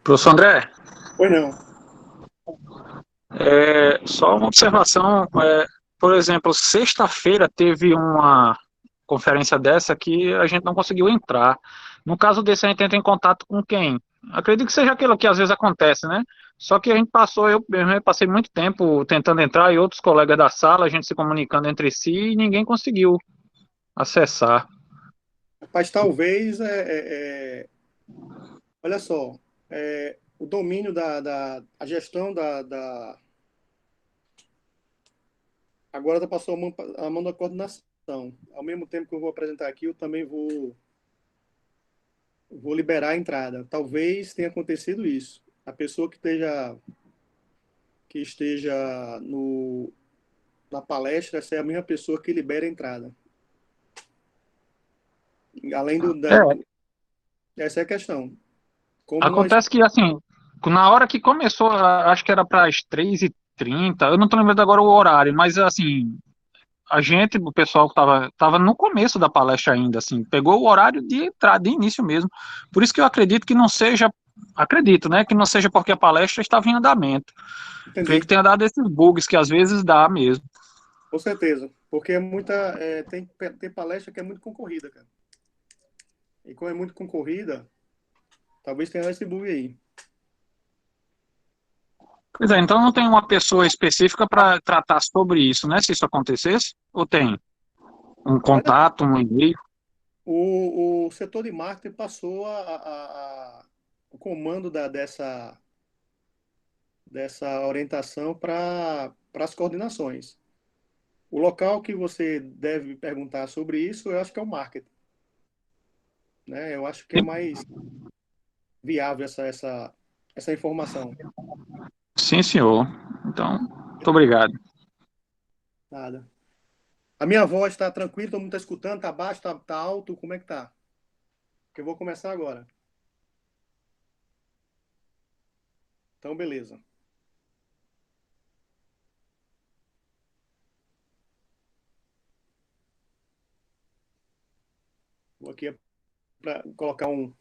Professor André, Pois não. só uma observação, por exemplo, sexta-feira teve uma conferência dessa que a gente não conseguiu entrar. No caso desse, a gente entra em contato com quem? Acredito que seja aquilo que às vezes acontece, né? Só que a gente passou, eu mesmo passei muito tempo tentando entrar e outros colegas da sala, a gente se comunicando entre si e ninguém conseguiu acessar. Mas talvez, olha só, o domínio a gestão agora passou a mão da coordenação. Ao mesmo tempo que eu vou apresentar aqui, eu também vou liberar a entrada. Talvez tenha acontecido isso. A pessoa que esteja na palestra, essa é a mesma pessoa que libera a entrada. Além É, essa é a questão. Como nós acontece que, assim, na hora que começou, acho que era para as 3h30, eu não estou lembrando agora o horário, mas, assim, a gente, o pessoal que tava no começo da palestra ainda, assim, pegou o horário de entrada, de início mesmo. Por isso que eu acredito que não seja, acredito, né, que não seja porque a palestra estava em andamento. Creio que entendi, tenha dado esses bugs que às vezes dá mesmo. com certeza, porque tem palestra que é muito concorrida, cara. E como é muito concorrida, talvez tenha esse bug aí. Pois é, então não tem uma pessoa específica para tratar sobre isso, né, se isso acontecesse? Ou tem um Olha, contato, um e-mail? o setor de marketing passou o comando dessa orientação para as coordenações. O local que você deve perguntar sobre isso, eu acho que é o marketing, né? Eu acho que é mais viável essa informação. Sim, senhor. Então, muito obrigado. Nada. A minha voz está tranquila, todo mundo está escutando, está baixo, está alto, como é que tá? Porque eu vou começar agora. Então, beleza. Vou aqui para colocar um.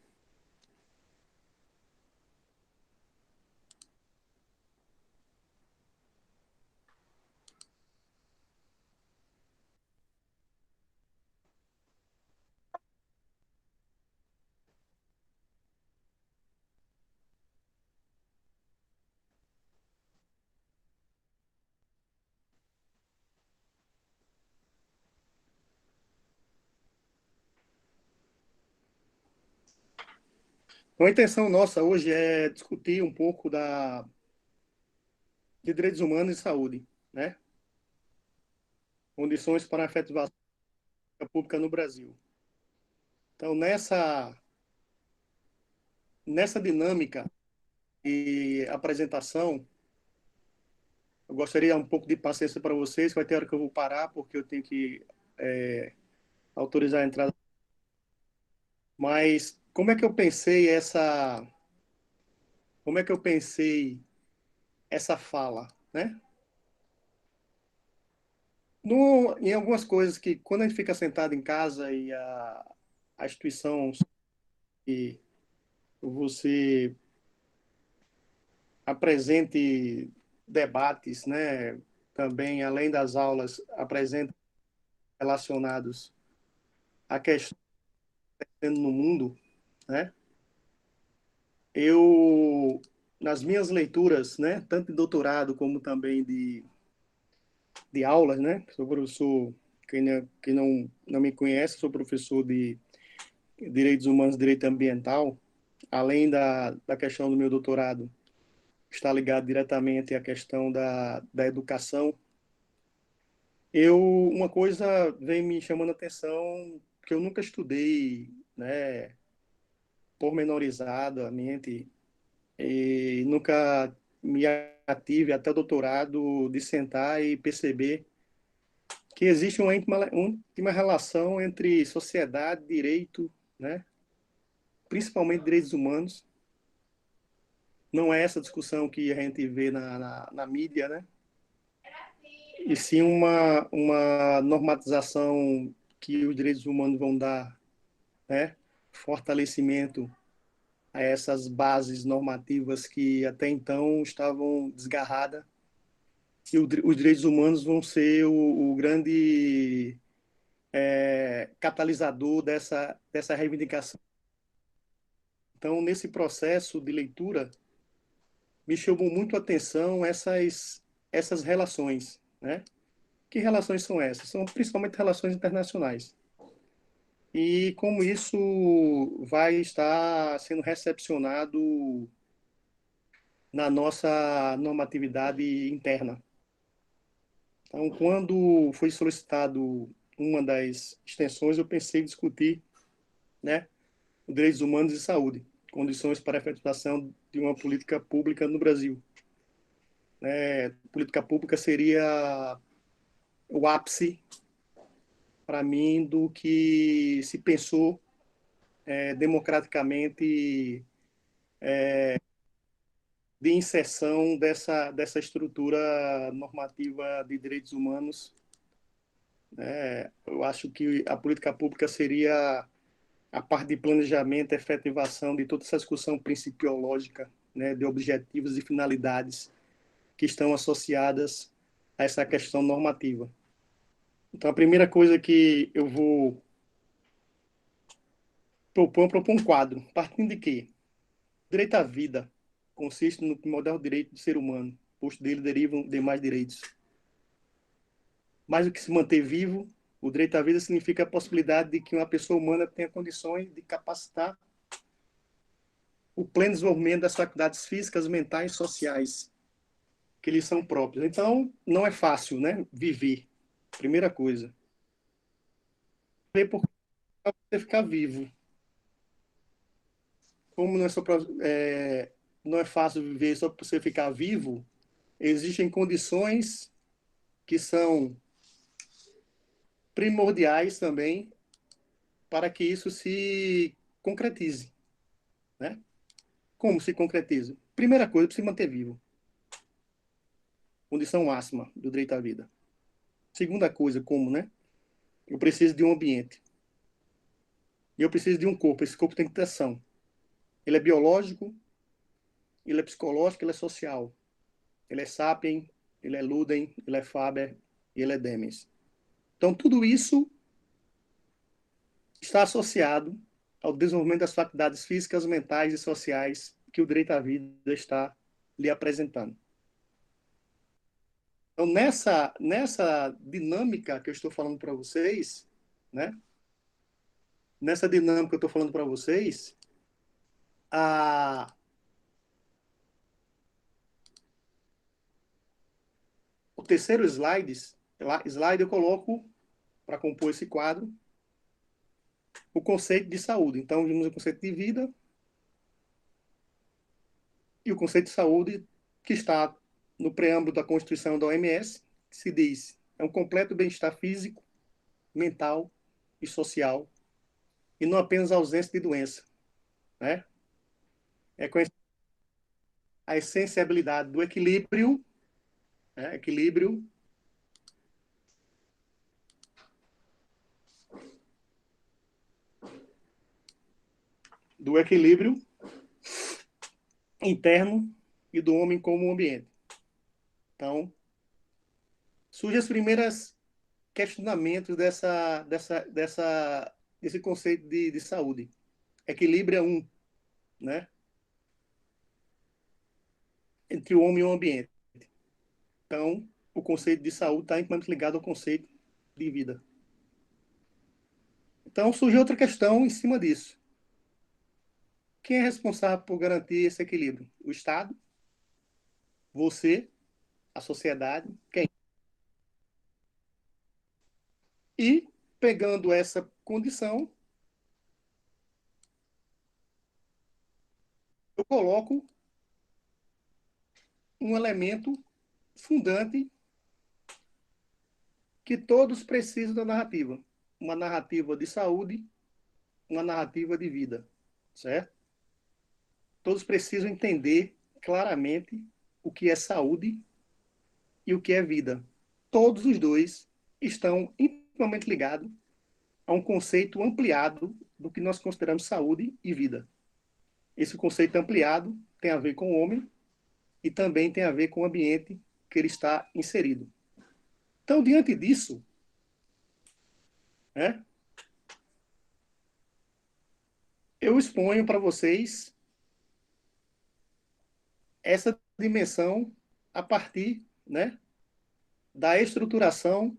Então, a intenção nossa hoje é discutir um pouco de direitos humanos e saúde, né? Condições para a efetivação da pública no Brasil. Então, nessa dinâmica e apresentação, eu gostaria um pouco de paciência para vocês, vai ter hora que eu vou parar, porque eu tenho que autorizar a entrada. Mas como é que eu pensei essa fala, né? Em algumas coisas que, quando a gente fica sentado em casa e a instituição que você apresente debates, né? Também, além das aulas, apresenta relacionados à questão no mundo, né? Eu, nas minhas leituras, né? Tanto de doutorado como também de aulas, né? Sou professor, quem não me conhece, sou professor de Direitos Humanos e Direito Ambiental, além da questão do meu doutorado, está ligado diretamente à questão da educação. Uma coisa vem me chamando a atenção, que eu nunca estudei, né, pormenorizadamente, e nunca me ative até o doutorado de sentar e perceber que existe uma íntima relação entre sociedade, direito, né, principalmente direitos humanos. Não é essa discussão que a gente vê na mídia, né? E sim uma normatização que os direitos humanos vão dar, né? Fortalecimento a essas bases normativas que até então estavam desgarradas. E os direitos humanos vão ser o grande catalisador dessa reivindicação. Então, nesse processo de leitura, me chamou muito a atenção essas relações, né? Que relações são essas? São principalmente relações internacionais. E como isso vai estar sendo recepcionado na nossa normatividade interna. Então, quando foi solicitado uma das extensões, eu pensei em discutir, né, direitos humanos e saúde, condições para a efetivação de uma política pública no Brasil. Política pública seria o ápice, para mim, do que se pensou democraticamente de inserção dessa estrutura normativa de direitos humanos. Eu acho que a política pública seria a parte de planejamento, efetivação de toda essa discussão principiológica, né, de objetivos e finalidades que estão associadas a essa questão normativa. Então, a primeira coisa que eu vou propor um quadro, partindo de quê? Direito à vida consiste no primordial direito do ser humano, posto dele derivam demais direitos. Mais do que se manter vivo, o direito à vida significa a possibilidade de que uma pessoa humana tenha condições de capacitar o pleno desenvolvimento das faculdades físicas, mentais e sociais que lhes são próprias. Então, não é fácil, né, viver. Primeira coisa. Viver por você ficar vivo. Como não é, não é fácil viver só para você ficar vivo, existem condições que são primordiais também para que isso se concretize, né? Como se concretiza? Primeira coisa, para se manter vivo. Condição máxima do direito à vida. Segunda coisa, como, né? Eu preciso de um ambiente. E eu preciso de um corpo. Esse corpo tem que ter ação. Ele é biológico, ele é psicológico, ele é social. Ele é sapien, ele é ludem, ele é faber e ele é demens. Então, tudo isso está associado ao desenvolvimento das faculdades físicas, mentais e sociais que o direito à vida está lhe apresentando. Então, nessa dinâmica que eu estou falando para vocês, né? Nessa dinâmica que eu estou falando para vocês, a, o terceiro slide eu coloco para compor esse quadro o conceito de saúde. Então, vimos o conceito de vida e o conceito de saúde que está no preâmbulo da Constituição da OMS, que se diz é um completo bem-estar físico, mental e social, e não apenas a ausência de doença, né? É conhecer a essenciabilidade do equilíbrio, né? Equilíbrio do equilíbrio interno e do homem como ambiente. Então, surgem os primeiros questionamentos desse conceito de saúde. Equilíbrio é né? Entre o homem e o ambiente. Então, o conceito de saúde está intimamente ligado ao conceito de vida. Então, surge outra questão em cima disso. Quem é responsável por garantir esse equilíbrio? O Estado? Você? A sociedade? Quem? E, pegando essa condição, eu coloco um elemento fundante que todos precisam da narrativa. Uma narrativa de saúde, uma narrativa de vida, certo? Todos precisam entender claramente o que é saúde e o que é vida. Todos os dois estão intimamente ligados a um conceito ampliado do que nós consideramos saúde e vida. esse conceito ampliado tem a ver com o homem e também tem a ver com o ambiente que ele está inserido. Então, diante disso, né, eu exponho para vocês essa dimensão a partir, né, da estruturação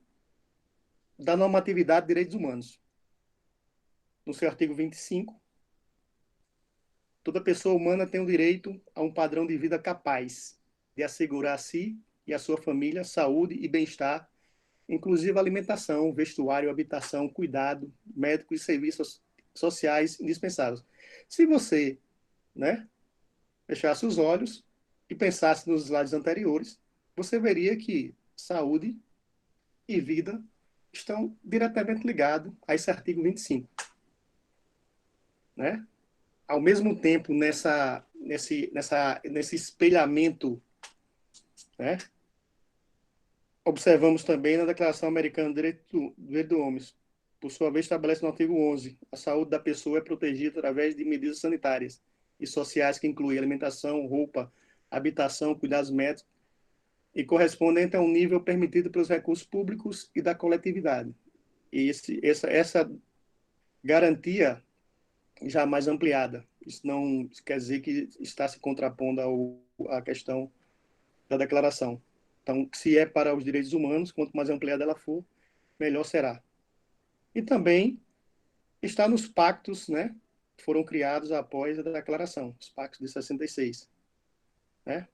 da normatividade de direitos humanos. No seu artigo 25, toda pessoa humana tem o direito a um padrão de vida capaz de assegurar a si e a sua família saúde e bem-estar, inclusive alimentação, vestuário, habitação, cuidado, médicos e serviços sociais indispensáveis. Se você, né, fechasse os olhos e pensasse nos slides anteriores, você veria que saúde e vida estão diretamente ligados a esse artigo 25. Né? Ao mesmo tempo, nesse espelhamento, né, observamos também na Declaração Americana do Direito do Homem, por sua vez, estabelece no artigo 11, a saúde da pessoa é protegida através de medidas sanitárias e sociais que incluem alimentação, roupa, habitação, cuidados médicos e correspondente a um nível permitido pelos recursos públicos e da coletividade. E essa garantia já mais ampliada. Isso não quer dizer que está se contrapondo à questão da declaração. Então, se é para os direitos humanos, quanto mais ampliada ela for, melhor será. E também está nos pactos, né, que foram criados após a declaração, os pactos de 66. Né?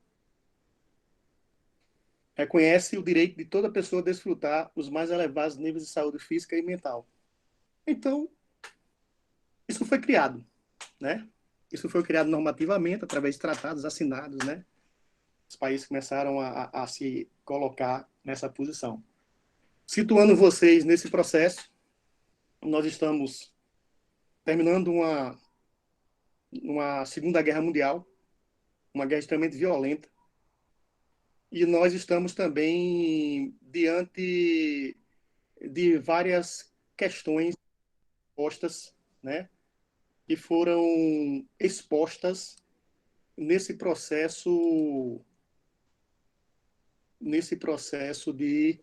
Reconhece o direito de toda pessoa a desfrutar os mais elevados níveis de saúde física e mental. Então, isso foi criado, né? Isso foi criado normativamente, através de tratados assinados, né? Os países começaram a se colocar nessa posição. Situando vocês nesse processo, nós estamos terminando uma Segunda Guerra Mundial, uma guerra extremamente violenta, e nós estamos também diante de várias questões postas, né, que foram expostas nesse processo de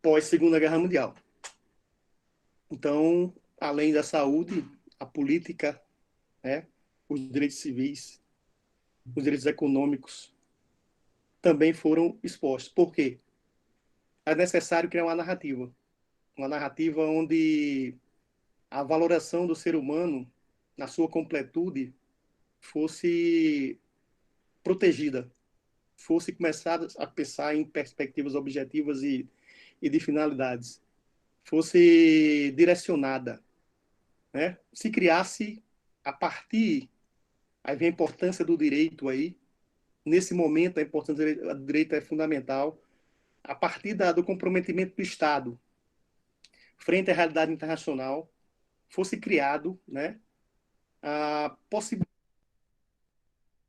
pós-Segunda Guerra Mundial. Então, além da saúde, a política, né, os direitos civis, os direitos econômicos também foram expostos. Por quê? É necessário criar uma narrativa onde a valoração do ser humano, na sua completude, fosse protegida, fosse começar a pensar em perspectivas objetivas e de finalidades, fosse direcionada, né? Se criasse a partir, aí vem a importância do direito aí, nesse momento a importância do direito é fundamental, a partir do comprometimento do Estado frente à realidade internacional, fosse criado, né, a possibilidade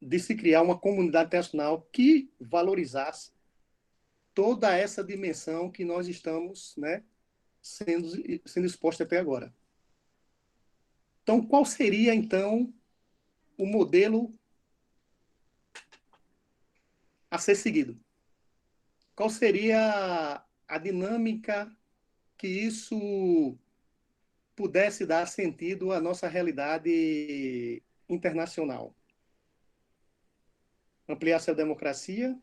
de se criar uma comunidade internacional que valorizasse toda essa dimensão que nós estamos, né, sendo exposta até agora. Então, qual seria, então, o modelo a ser seguido? Qual seria a dinâmica que isso pudesse dar sentido à nossa realidade internacional? Ampliasse a democracia,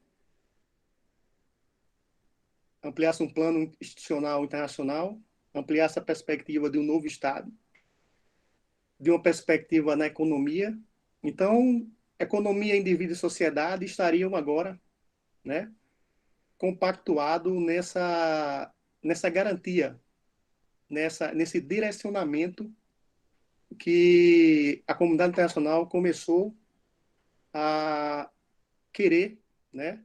ampliasse um plano institucional internacional, ampliasse a perspectiva de um novo Estado, de uma perspectiva na economia. Então, economia, indivíduo e sociedade estariam agora, né, compactuado nessa garantia, nesse direcionamento que a comunidade internacional começou a querer, né,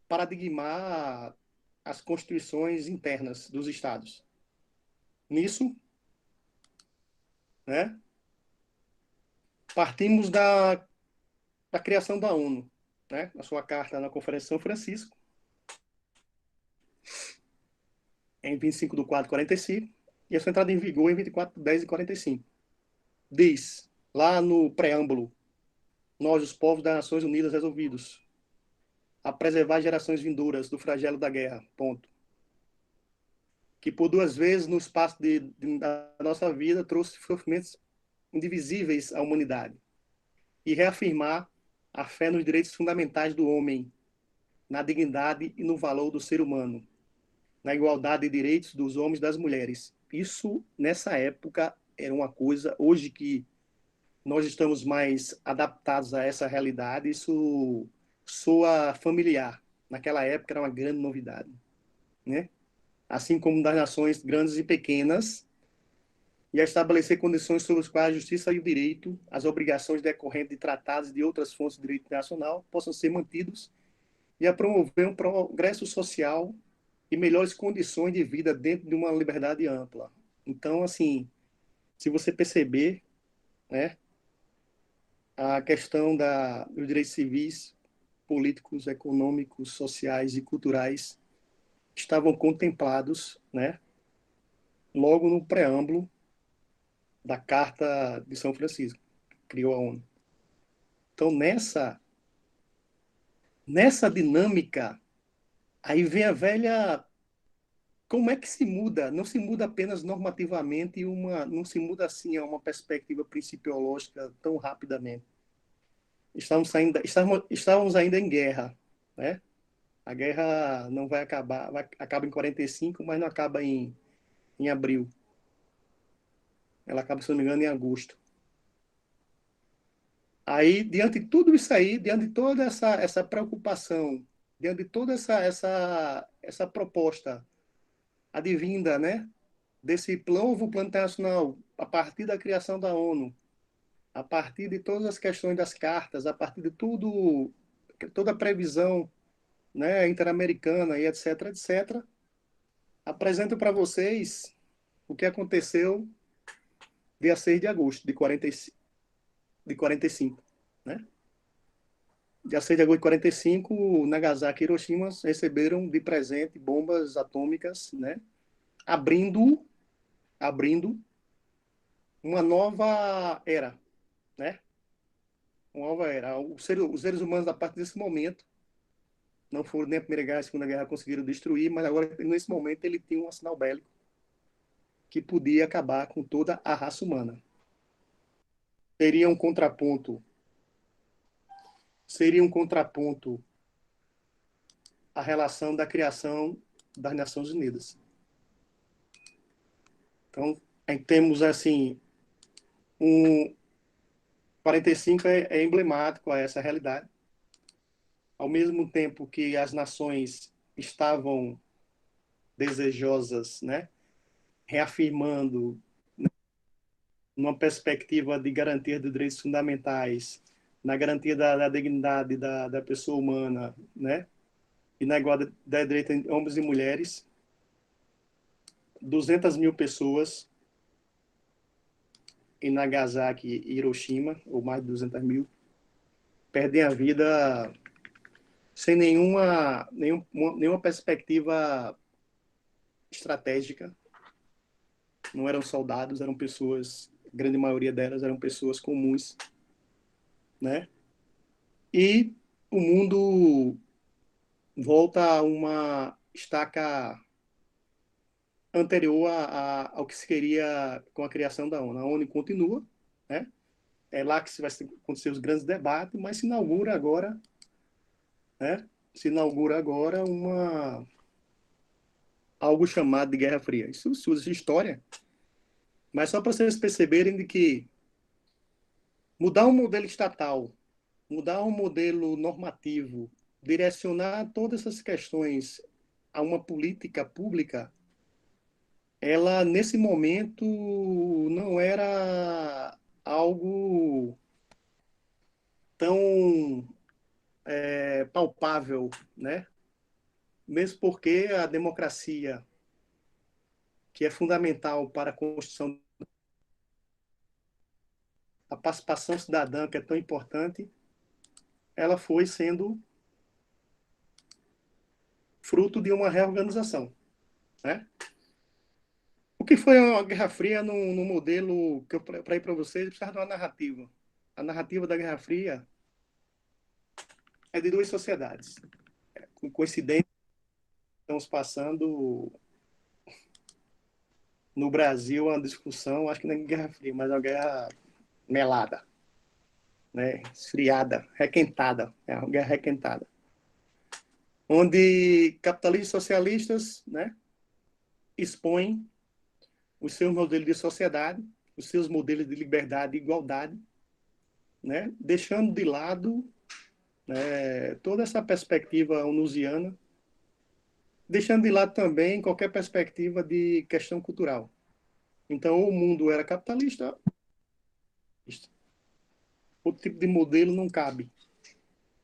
paradigmar as constituições internas dos estados. Nisso, né, partimos da criação da ONU, né, a sua carta na Conferência de São Francisco, em 25 de 4 de 45, e a sua entrada em vigor em 24/10/45. Diz, lá no preâmbulo, nós, os povos das Nações Unidas, resolvidos a preservar gerações vindouras do flagelo da guerra, ponto. Que por duas vezes no espaço da nossa vida trouxe sofrimentos indivisíveis à humanidade. E reafirmar a fé nos direitos fundamentais do homem, na dignidade e no valor do ser humano, na igualdade de direitos dos homens e das mulheres. Isso, nessa época, era uma coisa, hoje que nós estamos mais adaptados a essa realidade, isso soa familiar. Naquela época era uma grande novidade, né? Assim como das nações grandes e pequenas, e a estabelecer condições sobre as quais a justiça e o direito, as obrigações decorrentes de tratados e de outras fontes de direito internacional possam ser mantidos e a promover um progresso social e melhores condições de vida dentro de uma liberdade ampla. Então, assim, se você perceber, né, a questão dos direitos civis, políticos, econômicos, sociais e culturais estavam contemplados, né, logo no preâmbulo da Carta de São Francisco, que criou a ONU. Então, nessa dinâmica, aí vem a velha. Como é que se muda? Não se muda apenas normativamente, não se muda assim a uma perspectiva principiológica tão rapidamente. Estávamos ainda em guerra, né? A guerra não vai acabar, acaba em 45, mas não acaba em abril. Ela acaba, se não me engano, em agosto. Aí, diante de tudo isso aí, diante de toda essa preocupação, diante de toda essa proposta advinda, né, desse novo plano internacional, a partir da criação da ONU, a partir de todas as questões das cartas, a partir de tudo, toda a previsão, né, interamericana e etc, etc, apresento para vocês o que aconteceu dia 6 de agosto de 45, né? Dia 6 de agosto de 45, Nagasaki e Hiroshima receberam de presente bombas atômicas, né? Abrindo, abrindo uma nova era, né? Uma nova era. Os seres humanos, a partir desse momento, não foram nem a Primeira Guerra, a Segunda Guerra conseguiram destruir, mas agora, nesse momento, ele tinha um arsenal bélico que podia acabar com toda a raça humana. Seria um contraponto, seria um contraponto à relação da criação das Nações Unidas. Então, temos assim um 45 é emblemático a essa realidade. Ao mesmo tempo que as nações estavam desejosas, né, reafirmando numa perspectiva de garantia de direitos fundamentais, na garantia da dignidade da pessoa humana, né, e na igualdade de direitos entre homens e mulheres, 200 mil pessoas em Nagasaki e Hiroshima, ou mais de 200 mil, perdem a vida sem nenhuma perspectiva estratégica. Não eram soldados, eram pessoas, a grande maioria delas eram pessoas comuns, né? E o mundo volta a uma estaca anterior ao que se queria com a criação da ONU. A ONU continua, né? É lá que vai acontecer os grandes debates, mas se inaugura agora, né? Se inaugura agora algo chamado de Guerra Fria. Isso se usa de história, mas só para vocês perceberem de que mudar um modelo estatal, mudar um modelo normativo, direcionar todas essas questões a uma política pública, ela nesse momento não era algo tão palpável, né? Mesmo porque a democracia, que é fundamental para a construção, a participação cidadã, que é tão importante, ela foi sendo fruto de uma reorganização, né? O que foi a Guerra Fria no modelo que eu para ir para vocês, precisava de uma narrativa. A narrativa da Guerra Fria é de duas sociedades. Com coincidência, estamos passando no Brasil uma discussão, acho que não é Guerra Fria, mas é uma guerra melada, né? Esfriada, requentada, é uma guerra requentada, onde capitalistas e socialistas, né, expõem os seus modelos de sociedade, os seus modelos de liberdade e igualdade, né, deixando de lado, né, toda essa perspectiva onusiana, deixando de lado também qualquer perspectiva de questão cultural. Então, o mundo era capitalista, outro tipo de modelo não cabe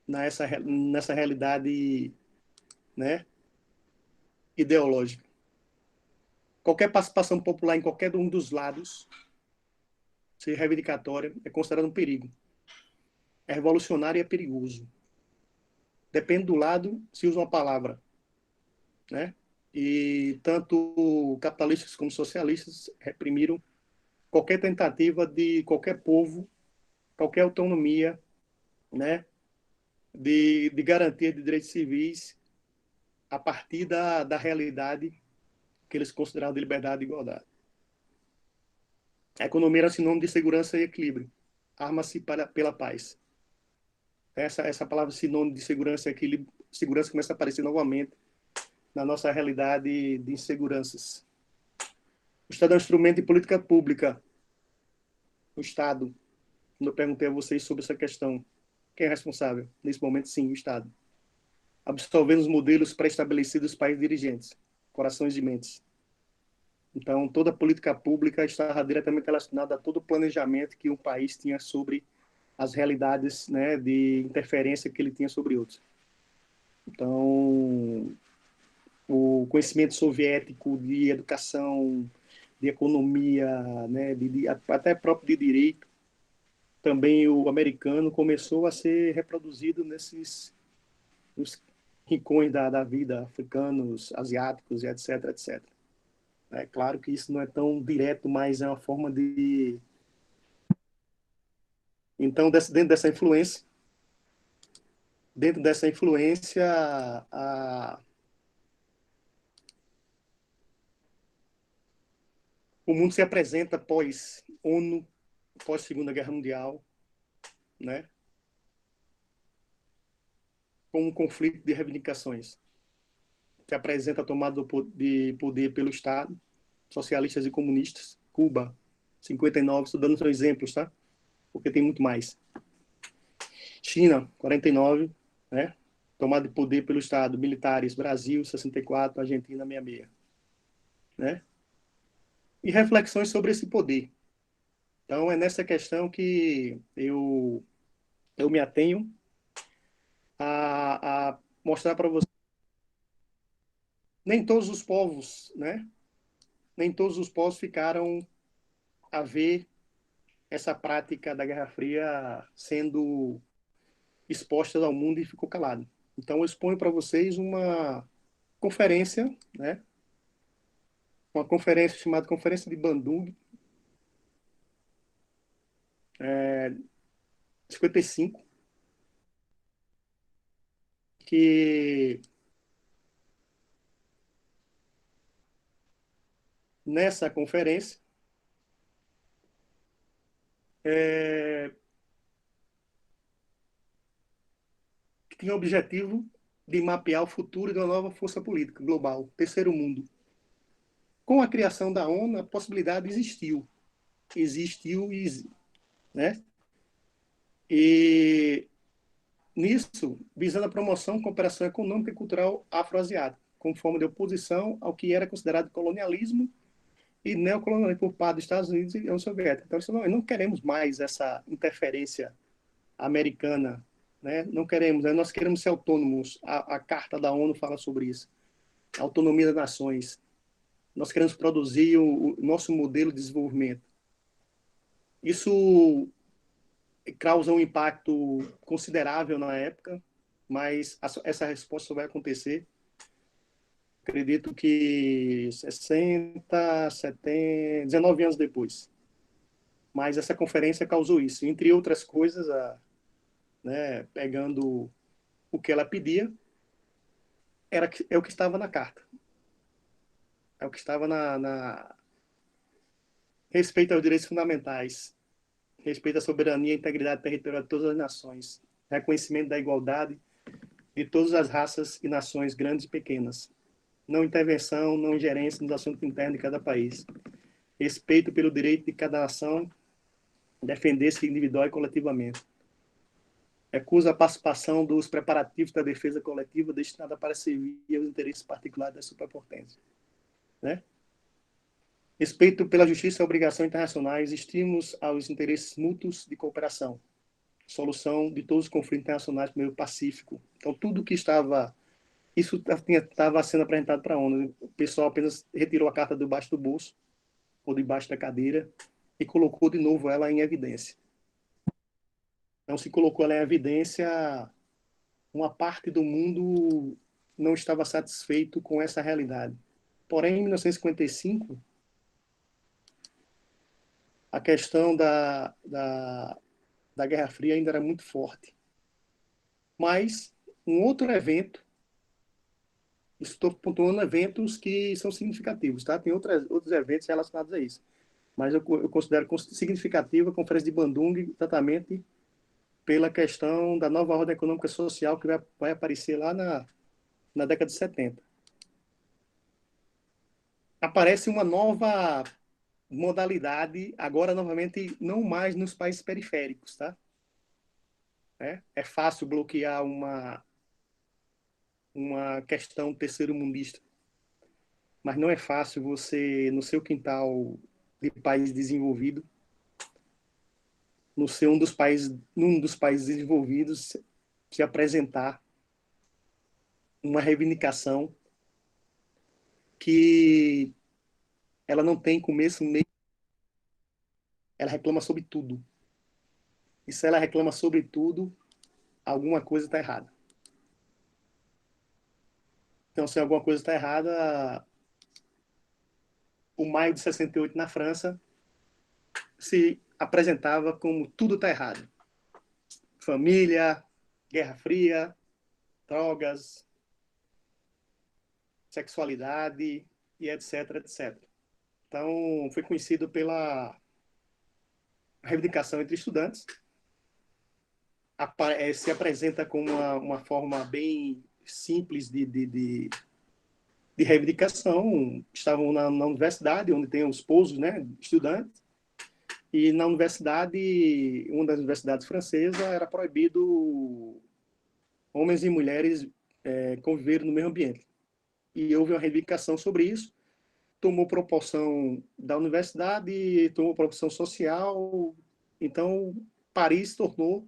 nessa realidade, né, ideológica. Qualquer participação popular em qualquer um dos lados, ser reivindicatória, é considerado um perigo. É revolucionário e é perigoso. Depende do lado, se usa uma palavra, né? E tanto capitalistas como socialistas reprimiram qualquer tentativa de qualquer povo, qualquer autonomia, né? De garantia de direitos civis a partir da realidade que eles consideravam de liberdade e igualdade. A economia era sinônimo de segurança e equilíbrio. Arma-se pela paz. Essa palavra sinônimo de segurança e equilíbrio, segurança começa a aparecer novamente na nossa realidade de inseguranças. O Estado é um instrumento de política pública. O Estado, quando eu perguntei a vocês sobre essa questão, quem é responsável? Nesse momento, sim, o Estado. Absorvendo os modelos pré-estabelecidos dos países dirigentes, corações e mentes. Então, toda política pública está diretamente relacionada a todo o planejamento que um país tinha sobre as realidades, né, de interferência que ele tinha sobre outros. Então, o conhecimento soviético de educação, de economia, né, até próprio de direito, também o americano começou a ser reproduzido nos rincões da vida, africanos, asiáticos, etc, etc. É claro que isso não é tão direto, mas é uma forma de... Então, dentro dessa influência, o mundo se apresenta pós-ONU, pós-Segunda Guerra Mundial, né, com um conflito de reivindicações. Se apresenta a tomada de poder pelo Estado, socialistas e comunistas. Cuba, 59, estou dando exemplos, tá? Porque tem muito mais. China, 49, né? Tomada de poder pelo Estado, militares, Brasil, 64, Argentina, 66, né? E reflexões sobre esse poder. Então, é nessa questão que eu me atenho a mostrar para você. Nem todos os povos, né? Nem todos os povos ficaram a ver essa prática da Guerra Fria sendo exposta ao mundo e ficou calado. Então, eu exponho para vocês uma conferência, né? Uma conferência chamada Conferência de Bandung, 55, que nessa conferência é, que tinha o objetivo de mapear o futuro de uma nova força política global, terceiro mundo. Com a criação da ONU, a possibilidade existiu, né? E nisso, visando a promoção e cooperação econômica e cultural afroasiática, como forma de oposição ao que era considerado colonialismo e neocolonialismo por parte dos Estados Unidos e União Soviética. Então, não queremos mais essa interferência americana, né? Não queremos, né? Nós queremos ser autônomos. A Carta da ONU fala sobre isso. A autonomia das nações. Nós queremos produzir o nosso modelo de desenvolvimento. Isso causa um impacto considerável na época, mas essa resposta só vai acontecer acredito que 60, 70, 19 anos depois. Mas essa conferência causou isso. Entre outras coisas, né, pegando o que ela pedia, é o que estava na carta. É o que estava respeito aos direitos fundamentais, respeito à soberania e integridade territorial de todas as nações, reconhecimento da igualdade de todas as raças e nações, grandes e pequenas, não intervenção, não ingerência nos assuntos internos de cada país, respeito pelo direito de cada nação defender-se individual e coletivamente, recusa a participação dos preparativos da defesa coletiva destinada para servir aos interesses particulares da superpotência, né? Respeito pela justiça e obrigações internacionais, estímulos aos interesses mútuos de cooperação, solução de todos os conflitos internacionais por meio pacífico. Então, tudo que estava... Isso estava sendo apresentado para a ONU. O pessoal apenas retirou a carta debaixo do bolso, ou debaixo da cadeira, e colocou de novo ela em evidência. Então, se colocou ela em evidência, uma parte do mundo não estava satisfeito com essa realidade. Porém, em 1955, a questão da Guerra Fria ainda era muito forte. Mas um outro evento, estou pontuando eventos que são significativos, tá? Tem outros eventos relacionados a isso. Mas eu considero significativa a Conferência de Bandung, exatamente pela questão da nova ordem econômica e social que vai aparecer lá na década de 70. Aparece uma nova modalidade, agora novamente não mais nos países periféricos, tá? É fácil bloquear uma questão terceiro-mundista, mas não é fácil você, no seu quintal de país desenvolvido, num dos países desenvolvidos, se apresentar uma reivindicação que ela não tem começo, meio, ela reclama sobre tudo. E se ela reclama sobre tudo, alguma coisa está errada. Então, se alguma coisa está errada, o maio de 68 na França se apresentava como tudo está errado. Família, Guerra Fria, drogas, sexualidade e etc, etc. Então, foi conhecido pela reivindicação entre estudantes, se apresenta como uma forma bem simples de reivindicação. Estavam na universidade, onde tem os pousos, né, estudantes, e na universidade, uma das universidades francesas, era proibido homens e mulheres conviverem no mesmo ambiente. E houve uma reivindicação sobre isso, tomou proporção da universidade, tomou proporção social. Então, Paris tornou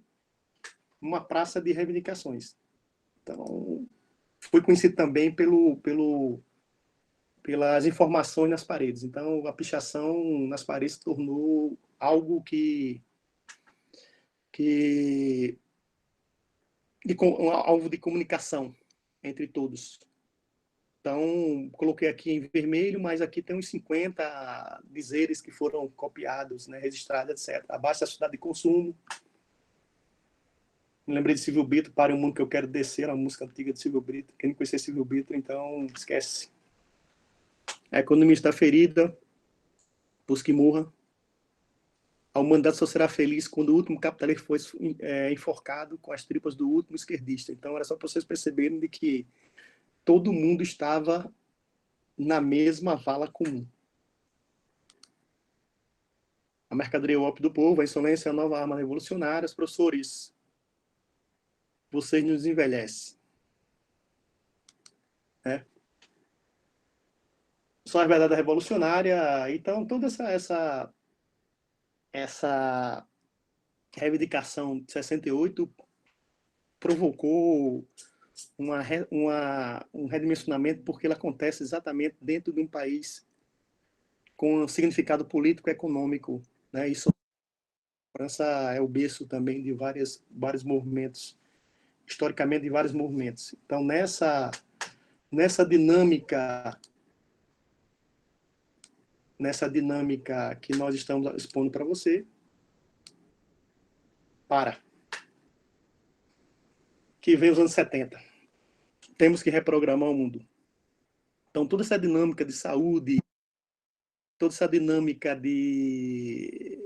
uma praça de reivindicações. Então, foi conhecido também pelas informações nas paredes. Então, a pichação nas paredes se tornou algo um alvo de comunicação entre todos. Então, coloquei aqui em vermelho, mas aqui tem uns 50 dizeres que foram copiados, né, registrados, etc. Abaixo da cidade de consumo. Me lembrei de Silvio Brito, Para o Mundo que Eu Quero Descer, uma música antiga de Silvio Brito. Quem não conhecer Silvio Brito, então esquece. A economia está ferida, pois que morra. A humanidade só será feliz quando o último capitalista foi enforcado com as tripas do último esquerdista. Então, era só para vocês perceberem de que todo mundo estava na mesma vala comum. A mercadoria é o ópio do povo, a insolência é a nova arma revolucionária. Os professores, vocês nos envelhecem. Né? Só a verdade revolucionária. Então, toda essa reivindicação de 68 provocou um redimensionamento, porque ela acontece exatamente dentro de um país com um significado político e econômico. Né? Isso, a França é o berço também de vários movimentos, historicamente de vários movimentos. Então, nessa dinâmica que nós estamos expondo para você, que vem os anos 70. Temos que reprogramar o mundo. Então, toda essa dinâmica de saúde, toda essa dinâmica de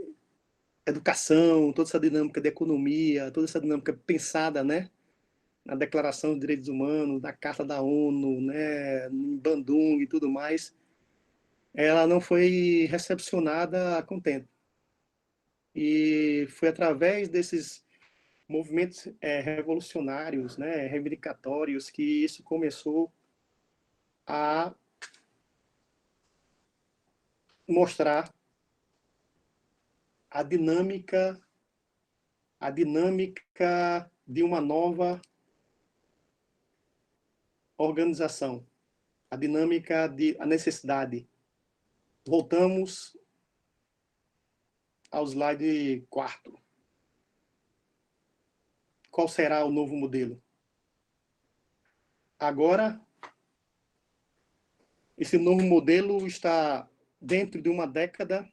educação, toda essa dinâmica de economia, toda essa dinâmica pensada, né, na Declaração dos Direitos Humanos, na Carta da ONU, né, em Bandung e tudo mais, ela não foi recepcionada a contento. E foi através desses movimentos revolucionários, né, reivindicatórios, que isso começou a mostrar a dinâmica de uma nova organização, a necessidade. Voltamos ao slide 4. Qual será o novo modelo? Agora, esse novo modelo está dentro de uma década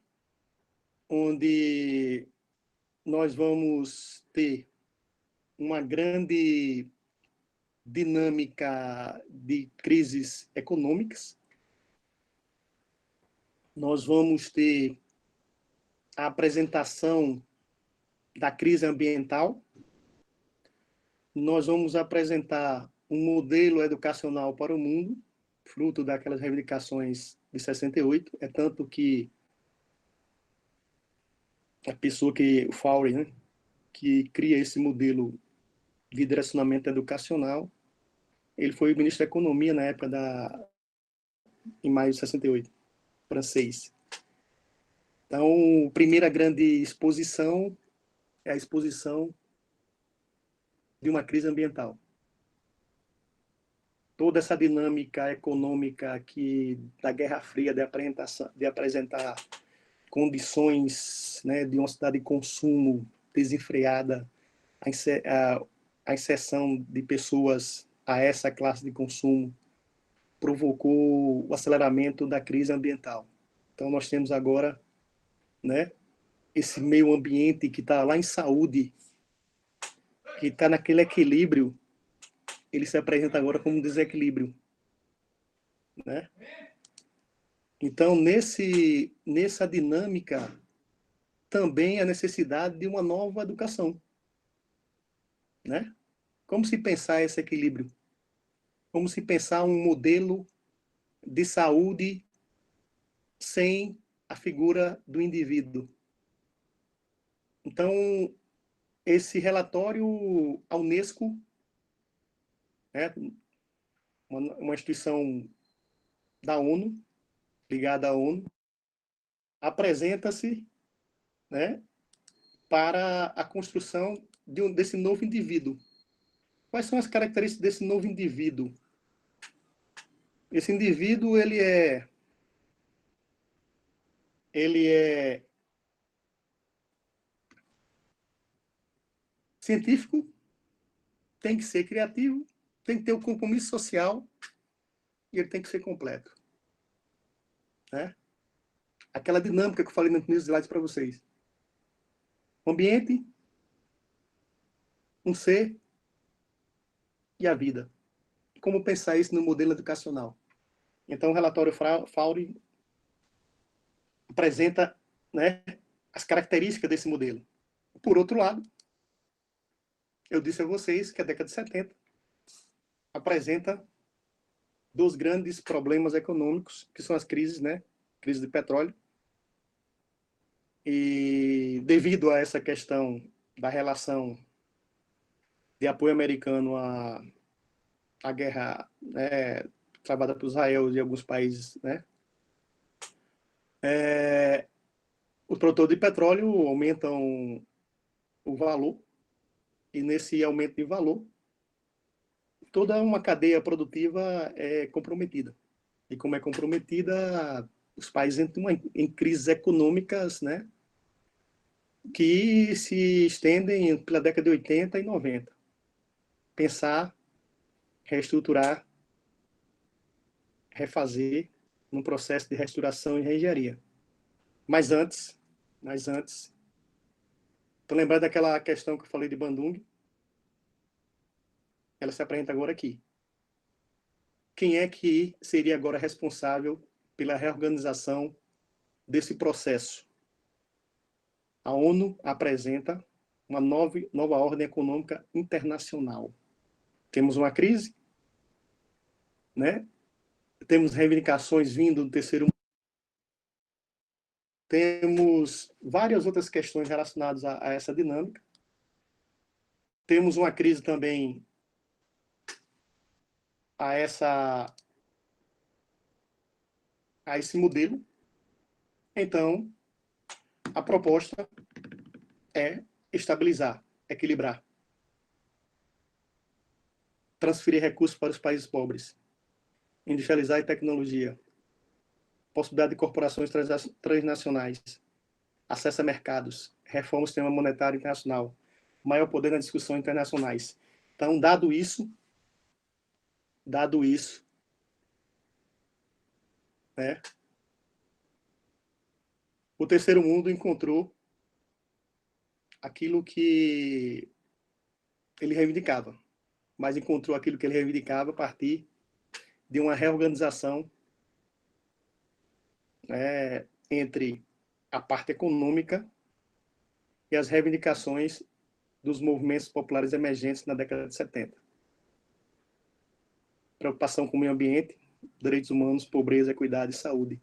onde nós vamos ter uma grande dinâmica de crises econômicas. Nós vamos ter a apresentação da crise ambiental. Nós vamos apresentar um modelo educacional para o mundo, fruto daquelas reivindicações de 68. É tanto que a pessoa o Faury, né, que cria esse modelo de direcionamento educacional, ele foi o ministro da Economia na época em maio de 68, francês. Então, a primeira grande exposição é a exposição de uma crise ambiental. Toda essa dinâmica econômica da Guerra Fria, de apresentar condições, né, de uma cidade de consumo desenfreada, a inserção de pessoas a essa classe de consumo, provocou o aceleramento da crise ambiental. Então, nós temos agora, né, esse meio ambiente que está lá em saúde, que está naquele equilíbrio, ele se apresenta agora como um desequilíbrio, né? Então, nessa dinâmica, também a necessidade de uma nova educação, né? Como se pensar esse equilíbrio? Como se pensar um modelo de saúde sem a figura do indivíduo? Então, esse relatório, a Unesco, né, uma instituição da ONU, ligada à ONU, apresenta-se, né, para a construção desse novo indivíduo. Quais são as características desse novo indivíduo? Esse indivíduo, ele é científico, tem que ser criativo, tem que ter um compromisso social e ele tem que ser completo, né? Aquela dinâmica que eu falei nos meus slides para vocês. O ambiente, um ser e a vida. Como pensar isso no modelo educacional? Então, o relatório Faury apresenta, né, as características desse modelo. Por outro lado, eu disse a vocês que a década de 70 apresenta dos grandes problemas econômicos, que são as crises, né? Crise de petróleo. E devido a essa questão da relação de apoio americano à guerra, né, travada por Israel e alguns países, né? Os produtores de petróleo aumentam o valor, e nesse aumento de valor, toda uma cadeia produtiva é comprometida. E como é comprometida, os países entram em crises econômicas, né, que se estendem pela década de 80 e 90. Pensar, reestruturar refazer num processo de restauração e reengenharia. Mas antes, estou lembrando daquela questão que eu falei de Bandung, ela se apresenta agora aqui. Quem é que seria agora responsável pela reorganização desse processo? A ONU apresenta uma nova ordem econômica internacional. Temos uma crise, né? Temos reivindicações vindo do terceiro mundo, temos várias outras questões relacionadas a essa dinâmica. Temos uma crise também a esse modelo. Então, a proposta é estabilizar, equilibrar, transferir recursos para os países pobres, industrializar e tecnologia, possibilidade de corporações transnacionais, acesso a mercados, reforma do sistema monetário internacional, maior poder nas discussões internacionais. Então, dado isso, né, o terceiro mundo encontrou aquilo que ele reivindicava, mas encontrou aquilo que ele reivindicava a partir de uma reorganização, né, entre a parte econômica e as reivindicações dos movimentos populares emergentes na década de 70. Preocupação com o meio ambiente, direitos humanos, pobreza, equidade e saúde.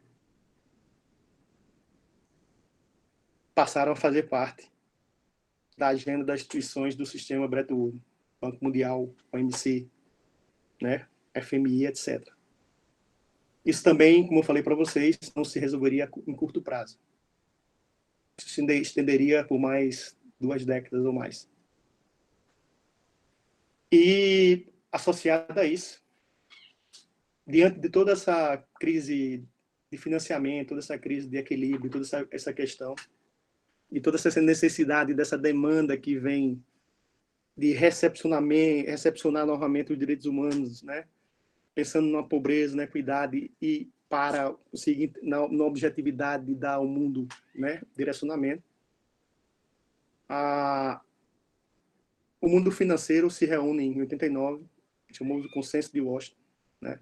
Passaram a fazer parte da agenda das instituições do sistema Bretton Woods, Banco Mundial, OMC, né, FMI, etc. Isso também, como eu falei para vocês, não se resolveria em curto prazo. Isso se estenderia por mais 2 décadas ou mais. E, associado a isso, diante de toda essa crise de financiamento, toda essa crise de equilíbrio, toda essa questão, e toda essa necessidade dessa demanda que vem de recepcionar novamente os direitos humanos, né? Pensando na pobreza, na equidade e para conseguir na objetividade de dar ao mundo, né, direcionamento. O mundo financeiro se reúne em 89, chamamos de Consenso de Washington, né?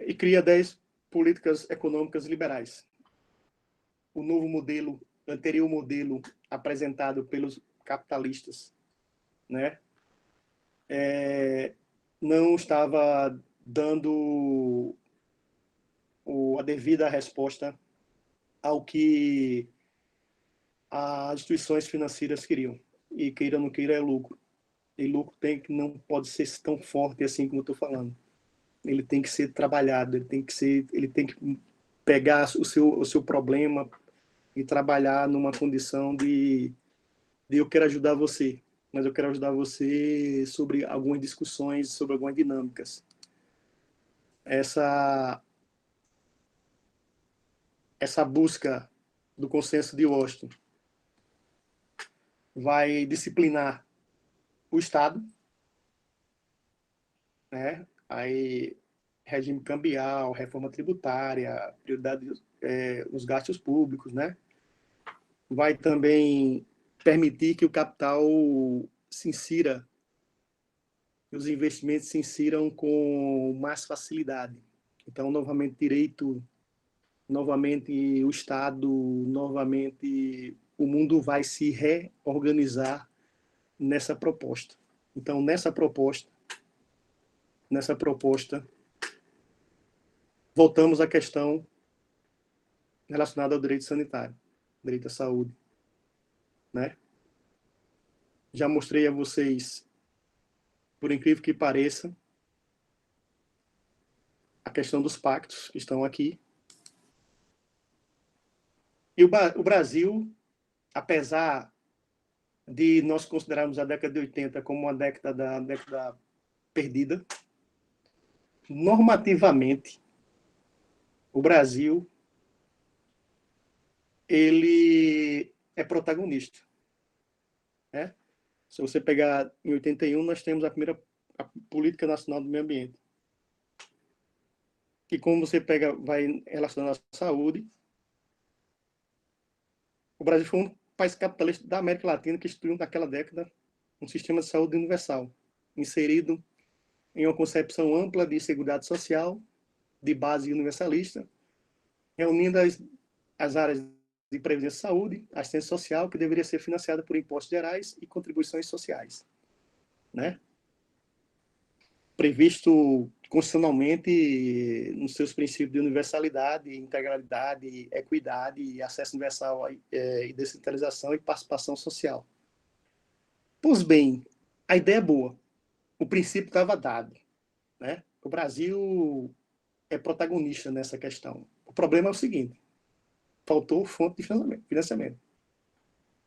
E cria 10 políticas econômicas liberais. O novo modelo, anterior modelo apresentado pelos capitalistas, né, não estava dando a devida resposta ao que as instituições financeiras queriam. E queira ou não queira, é lucro. E lucro não pode ser tão forte assim como eu estou falando. Ele tem que ser trabalhado, ele tem que pegar o seu problema e trabalhar numa condição de eu quero ajudar você, mas eu quero ajudar você sobre algumas discussões, sobre algumas dinâmicas. Essa busca do consenso de Washington vai disciplinar o Estado, né? Aí, regime cambial, reforma tributária, prioridade nos gastos públicos, né? Vai também permitir que o capital se insira, que os investimentos se insiram com mais facilidade. Então, novamente, direito, novamente o Estado, novamente o mundo vai se reorganizar nessa proposta. Então, nessa proposta, voltamos à questão relacionada ao direito sanitário, direito à saúde, né? Já mostrei a vocês, por incrível que pareça, a questão dos pactos que estão aqui. E o Brasil, apesar de nós considerarmos a década de 80 como uma década perdida, normativamente, o Brasil ele é protagonista, né? Se você pegar em 81, nós temos a primeira Política Nacional do Meio Ambiente. que como você vai relacionando à saúde, o Brasil foi um país capitalista da América Latina que instituiu naquela década um sistema de saúde universal, inserido em uma concepção ampla de seguridade social, de base universalista, reunindo as áreas de previdência e saúde, assistência social, que deveria ser financiada por impostos gerais e contribuições sociais, né? Previsto constitucionalmente nos seus princípios de universalidade, integralidade, equidade, acesso universal e descentralização e participação social. Pois bem, a ideia é boa, o princípio estava dado, né? O Brasil é protagonista nessa questão. O problema é o seguinte: faltou fonte de financiamento.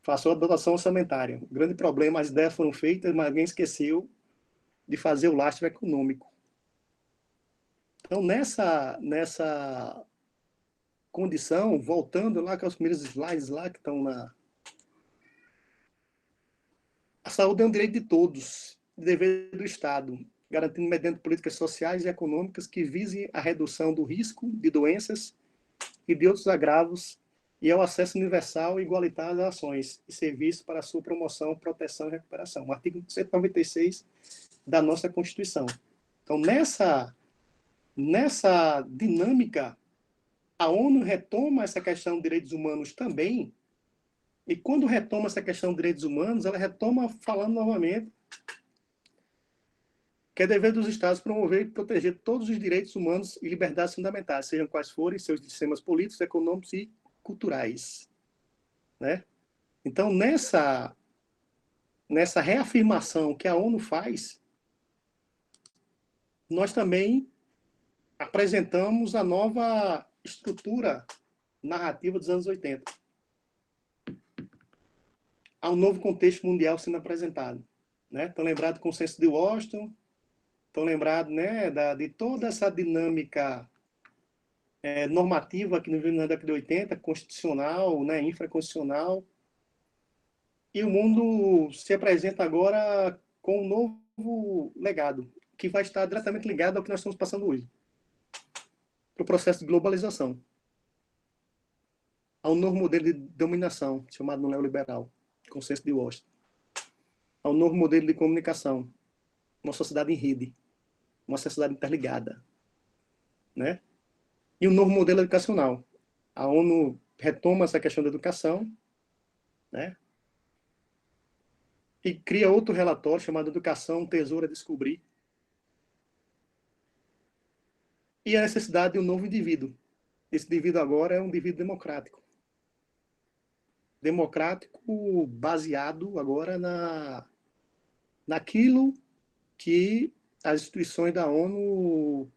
Faltou a dotação orçamentária. O grande problema, as ideias foram feitas, mas alguém esqueceu de fazer o lastro econômico. Então, nessa condição, voltando lá com os primeiros slides lá que estão na... A saúde é um direito de todos, dever do Estado, garantindo mediante políticas sociais e econômicas que visem a redução do risco de doenças e de outros agravos e ao acesso universal e igualitário às ações e serviços para a sua promoção, proteção e recuperação. O artigo 196 da nossa Constituição. Então, nessa dinâmica, a ONU retoma essa questão de direitos humanos também, e quando retoma essa questão de direitos humanos, ela retoma falando novamente que é dever dos Estados promover e proteger todos os direitos humanos e liberdades fundamentais, sejam quais forem seus sistemas políticos, econômicos e culturais, né? Então, nessa reafirmação que a ONU faz, nós também apresentamos a nova estrutura narrativa dos anos 80. Há um novo contexto mundial sendo apresentado, né? Estão lembrados do consenso de Washington, estão lembrados, né, de toda essa dinâmica normativa que nos vimos na década de 80, constitucional, né, infraconstitucional, e o mundo se apresenta agora com um novo legado, que vai estar diretamente ligado ao que nós estamos passando hoje, para o processo de globalização. Há um novo modelo de dominação, chamado no neoliberal, consenso de Washington. Há um novo modelo de comunicação, uma sociedade em rede, uma sociedade interligada, né? E um novo modelo educacional. A ONU retoma essa questão da educação, né? E cria outro relatório chamado Educação, Tesouro a Descobrir. E a necessidade de um novo indivíduo. Esse indivíduo agora é um indivíduo democrático. Democrático baseado agora naquilo que as instituições da ONU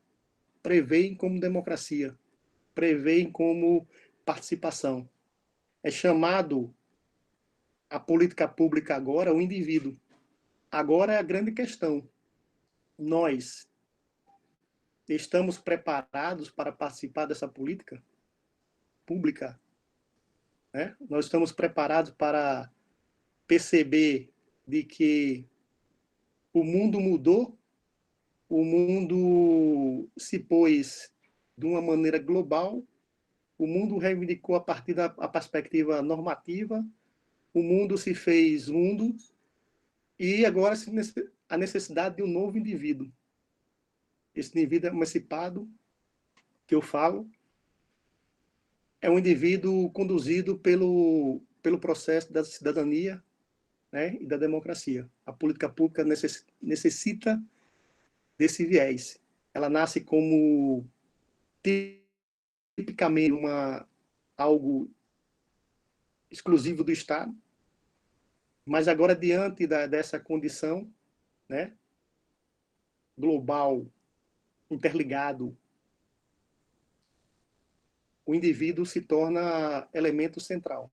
preveem como democracia, preveem como participação. É chamado a política pública agora o indivíduo. Agora é a grande questão. Nós estamos preparados para participar dessa política pública? Né? Nós estamos preparados para perceber de que o mundo mudou, o mundo se pôs de uma maneira global, o mundo reivindicou a partir da perspectiva normativa, o mundo se fez mundo, e agora a necessidade de um novo indivíduo. Esse indivíduo emancipado, que eu falo, é um indivíduo conduzido pelo processo da cidadania, né, e da democracia. A política pública necessita desse viés. Ela nasce como tipicamente algo exclusivo do Estado, mas agora, diante dessa condição, né, global, interligado, o indivíduo se torna elemento central.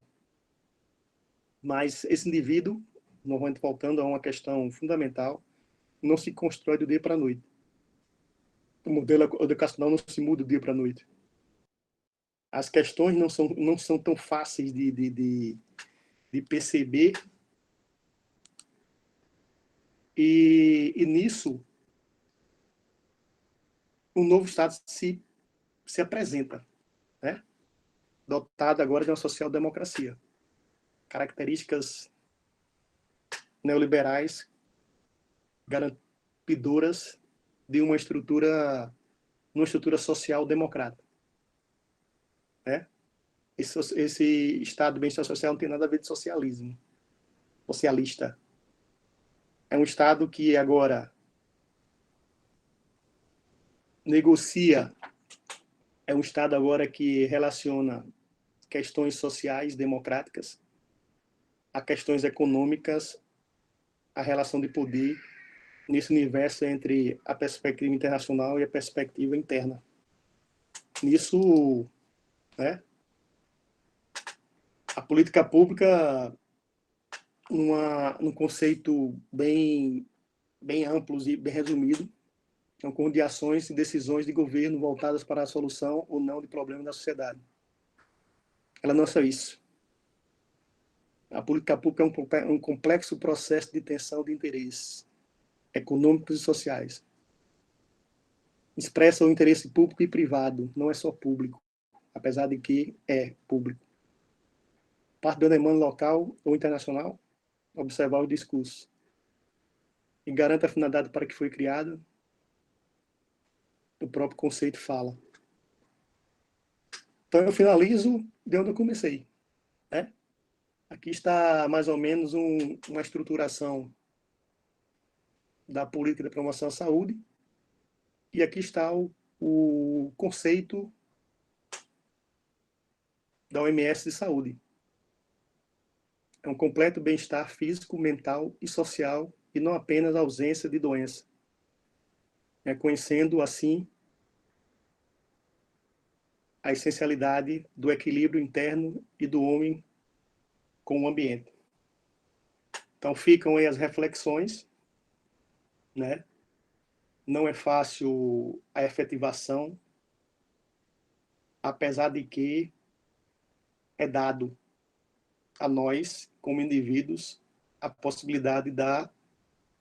Mas esse indivíduo, novamente voltando a uma questão fundamental, não se constrói do dia para a noite. O modelo educacional não se muda do dia para a noite. As questões não são tão fáceis de perceber, e nisso, o novo Estado se se apresenta, né? Dotada agora de uma social-democracia. Características neoliberais garantidoras de uma estrutura social democrática, né? Esse estado de bem-estar social não tem nada a ver de socialismo, socialista. É um estado que agora negocia, é um estado agora que relaciona questões sociais democráticas a questões econômicas, a relação de poder nesse universo entre a perspectiva internacional e a perspectiva interna. Nisso, né, a política pública, num conceito bem amplo e bem resumido, é um conjunto de ações e decisões de governo voltadas para a solução ou não de problemas da sociedade. Ela não é só isso. A política pública é um complexo processo de tensão de interesses econômicos e sociais. Expressa o interesse público e privado, não é só público, apesar de que é público. Parte da demanda local ou internacional, observar o discurso. E garanta a finalidade para que foi criado, o próprio conceito fala. Então, eu finalizo de onde eu comecei, né? Aqui está mais ou menos uma estruturação da política de promoção à saúde, e aqui está o conceito da OMS de saúde. É um completo bem-estar físico, mental e social, e não apenas a ausência de doença. Conhecendo, assim, a essencialidade do equilíbrio interno e do homem com o ambiente. Então, ficam aí as reflexões, né? Não é fácil a efetivação, apesar de que é dado a nós, como indivíduos, a possibilidade da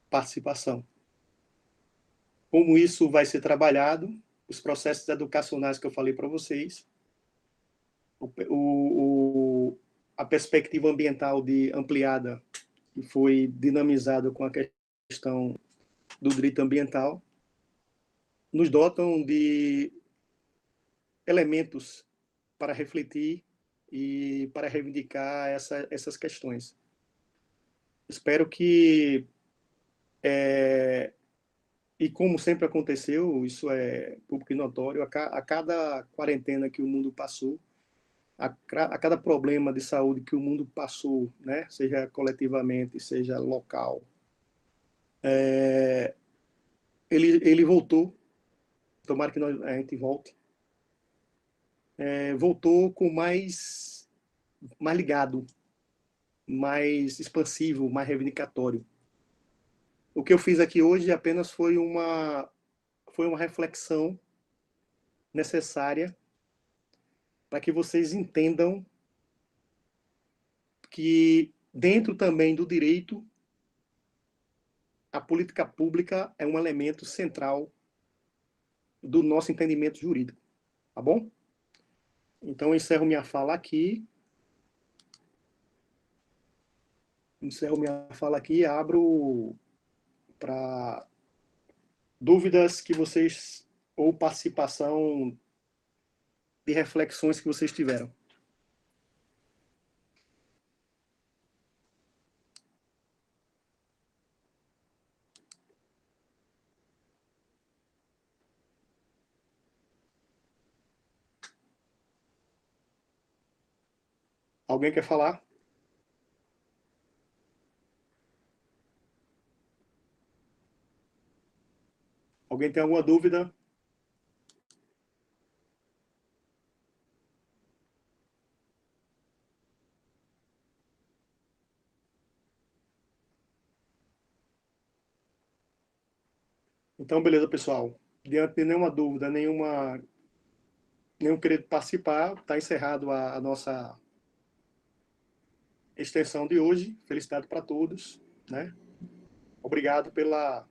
participação. Como isso vai ser trabalhado, os processos educacionais que eu falei para vocês, a perspectiva ambiental ampliada, que foi dinamizada com a questão do direito ambiental, nos dotam de elementos para refletir e para reivindicar essas questões. Espero que, e como sempre aconteceu, isso é público e notório, a cada quarentena que o mundo passou, a cada problema de saúde que o mundo passou, né, seja coletivamente, seja local, ele voltou, tomara que a gente volte, voltou com mais ligado, mais expansivo, mais reivindicatório. O que eu fiz aqui hoje apenas foi uma reflexão necessária para que vocês entendam que, dentro também do direito, a política pública é um elemento central do nosso entendimento jurídico. Tá bom? Então, eu encerro minha fala aqui. E abro para dúvidas que vocês, ou participação de reflexões que vocês tiveram. Alguém quer falar? Alguém tem alguma dúvida? Então, beleza, pessoal. Diante de nenhuma dúvida, nenhum querer participar, está encerrado a nossa extensão de hoje. Felicidade para todos, né? Obrigado pela